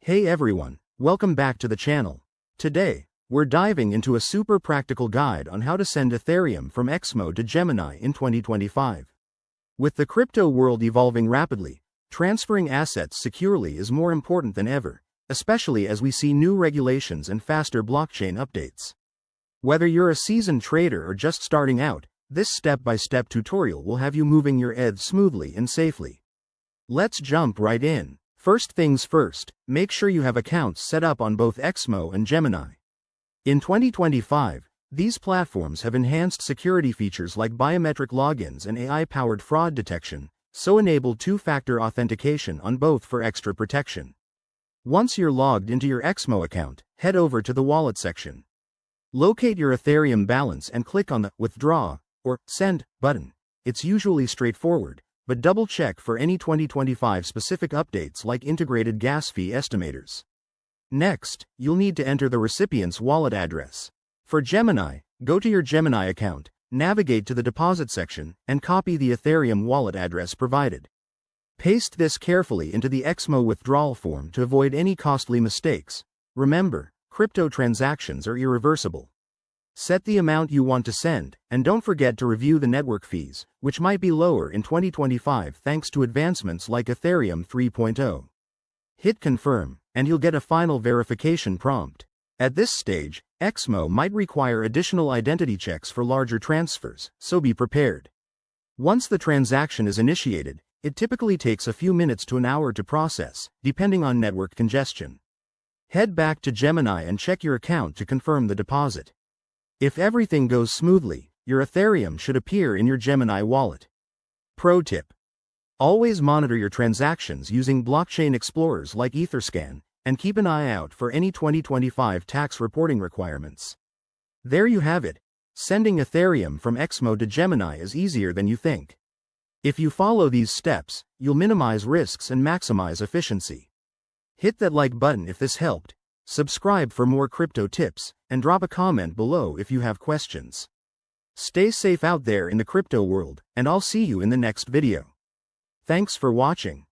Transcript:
Hey everyone, welcome back to the channel. Today, we're diving into a super practical guide on how to send Ethereum from XMO to Gemini in 2025. With the crypto world evolving rapidly, transferring assets securely is more important than ever, especially as we see new regulations and faster blockchain updates. Whether you're a seasoned trader or just starting out, this step-by-step tutorial will have you moving your ETH smoothly and safely. Let's jump right in. First things first, make sure you have accounts set up on both XMO and Gemini. In 2025, these platforms have enhanced security features like biometric logins and AI-powered fraud detection, so enable two-factor authentication on both for extra protection. Once you're logged into your XMO account, head over to the Wallet section. Locate your Ethereum balance and click on the Withdraw or Send button. It's usually straightforward, but double-check for any 2025 specific updates like integrated gas fee estimators. Next, you'll need to enter the recipient's wallet address. For Gemini, go to your Gemini account, navigate to the deposit section, and copy the Ethereum wallet address provided. Paste this carefully into the XMO withdrawal form to avoid any costly mistakes. Remember, crypto transactions are irreversible. Set the amount you want to send, and don't forget to review the network fees, which might be lower in 2025 thanks to advancements like Ethereum 3.0. Hit confirm, and you'll get a final verification prompt. At this stage, XMO might require additional identity checks for larger transfers, so be prepared. Once the transaction is initiated, it typically takes a few minutes to an hour to process, depending on network congestion. Head back to Gemini and check your account to confirm the deposit. If everything goes smoothly, your Ethereum should appear in your Gemini wallet. Pro tip: always monitor your transactions using blockchain explorers like Etherscan, and keep an eye out for any 2025 tax reporting requirements. There you have it. Sending Ethereum from XMO to Gemini is easier than you think. If you follow these steps, you'll minimize risks and maximize efficiency. Hit that like button if this helped. Subscribe for more crypto tips, and drop a comment below if you have questions. Stay safe out there in the crypto world, and I'll see you in the next video. Thanks for watching.